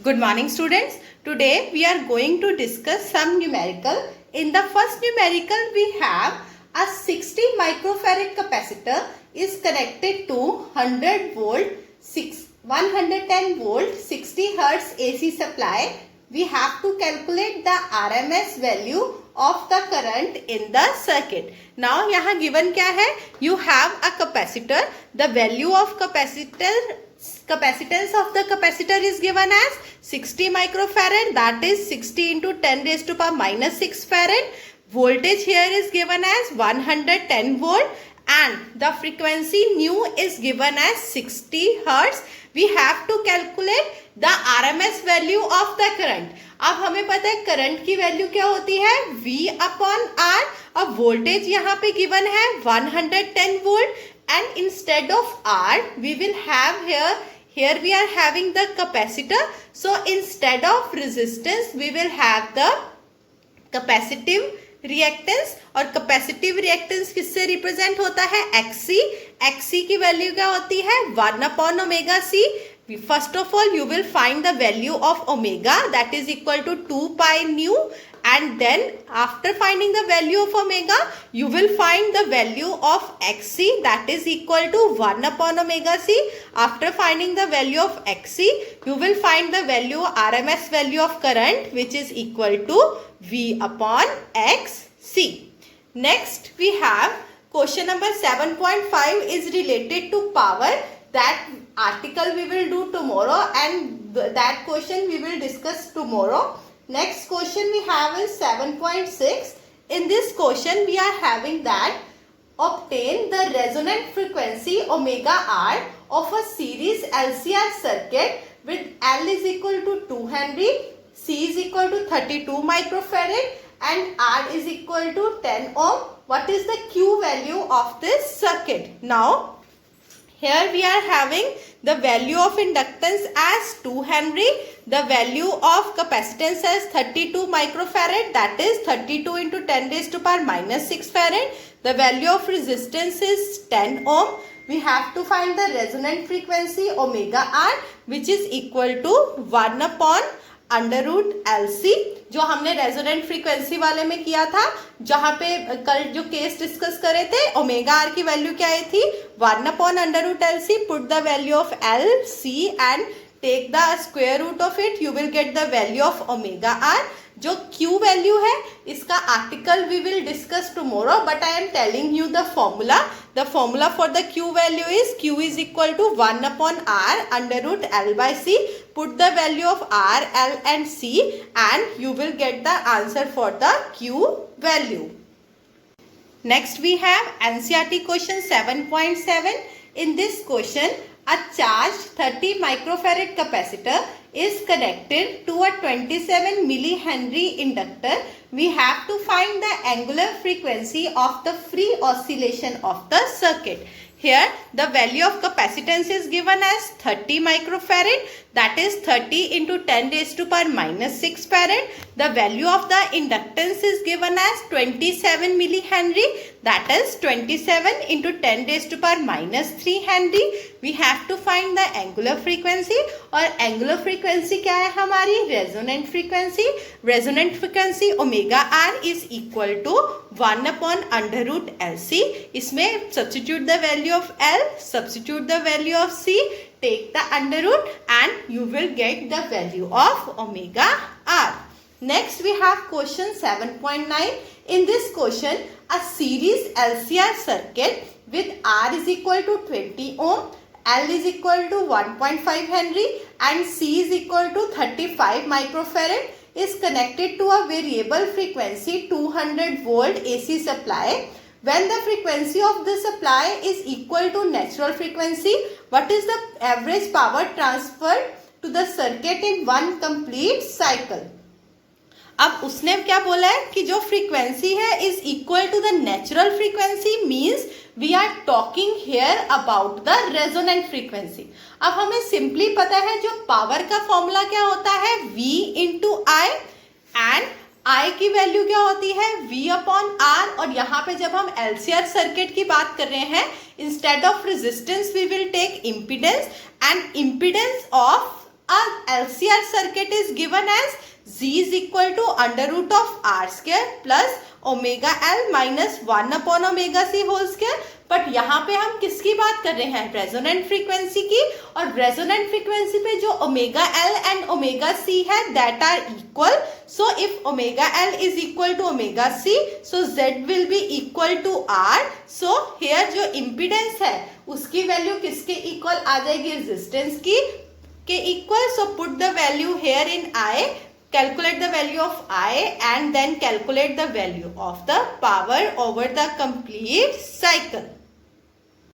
Good morning, students. Today we are going to discuss some numerical. In the first numerical, we have a 60 microfarad capacitor is connected to 100 volt, 110 volt, 60 hertz AC supply. We have to calculate the RMS value of the current in the circuit. Now, यहाँ given क्या है? You have a capacitor. The value of capacitance of the capacitor is given as 60 microfarad, that is 60 into 10 raised to power minus 6 farad. Voltage here is given as 110 volt and the frequency nu is given as 60 hertz. We have to calculate the RMS value of the current. अब हमें पता है current की value क्या होती है V upon R. अब voltage यहाँ पे गिवन है 110 volt and instead of R we will have here we are having the capacitor. So instead of resistance we will have the capacitive reactance और capacitive reactance किससे represent होता है XC. XC की value क्या होती है 1 upon omega C. First of all you will find the value of omega, that is equal to 2 pi nu, and then after finding the value of omega you will find the value of XC, that is equal to 1 upon omega C. After finding the value of XC you will find the value RMS value of current, which is equal to V upon XC. Next we have question number 7.5 is related to power. That article we will do tomorrow and that question we will discuss tomorrow. Next question we have is 7.6. In this question we are having that obtain the resonant frequency omega R of a series LCR circuit with L is equal to 2 Henry, C is equal to 32 microfarad and R is equal to 10 ohm. What is the Q value of this circuit? Now, here we are having the value of inductance as 2 Henry, the value of capacitance as 32 microfarad, that is 32 into 10 raised to power minus 6 farad. The value of resistance is 10 ohm. We have to find the resonant frequency omega R, which is equal to 1 upon under root LC, जो हमने resonant frequency वाले में किया था, जहां पे कल जो केस डिस्कस करे थे ओमेगा आर की वैल्यू क्या आई थी 1 upon under root LC. Put the value of LC and take the square root of it, you will get the value of omega R. जो Q वैल्यू है इसका article we will discuss tomorrow, but I am telling you the formula. The formula for the Q value is Q is equal to 1 upon R under root L by C. Put the value of R, L and C and you will get the answer for the Q value. Next we have NCERT question 7.7. In this question, a charged 30 microfarad capacitor is connected to a 27 millihenry inductor. We have to find the angular frequency of the free oscillation of the circuit. Here the value of capacitance is given as 30 microfarad, that is 30 into 10 raised to power minus 6 farad. The value of the inductance is given as 27 millihenry, that is 27 into 10 raised to power minus 3 Henry. We have to find the angular frequency और angular frequency क्या है हमारी resonant frequency. Resonant frequency omega R is equal to 1 upon under root LC. इसमें substitute the value of L, substitute the value of C, take the under root and you will get the value of omega R. Next we have question 7.9. In this question, a series LCR circuit with R is equal to 20 ohm, L is equal to 1.5 Henry and C is equal to 35 microfarad is connected to a variable frequency 200 volt AC supply. When the frequency of the supply is equal to natural frequency, what is the average power transferred to the circuit in one complete cycle? अब उसने क्या बोला है कि जो frequency है is equal to the natural frequency, means we are talking here about the resonant frequency. अब हमें सिंपली पता है जो पावर का फॉर्मूला क्या होता है V into I and I की वैल्यू क्या होती है V अपॉन R. और यहाँ पे जब हम LCR सर्किट की बात कर रहे हैं, instead of resistance we will take impedance and impedance of Our LCR circuit is given as Z is equal to under root of R square plus omega L minus 1 upon omega C whole square. But यहाँ पे हम किसकी बात कर रहे हैं? Resonant frequency की. और रेजोनेंट फ्रीक्वेंसी पे जो omega L and omega C है that are equal. So if omega L is equal to omega C, so Z will be equal to R. So here जो इम्पिडेंस है उसकी value किसके equal आ जाएगी? Resistance की के equal. So put the value here in I, calculate the value of I and then calculate the value of the power over the complete cycle.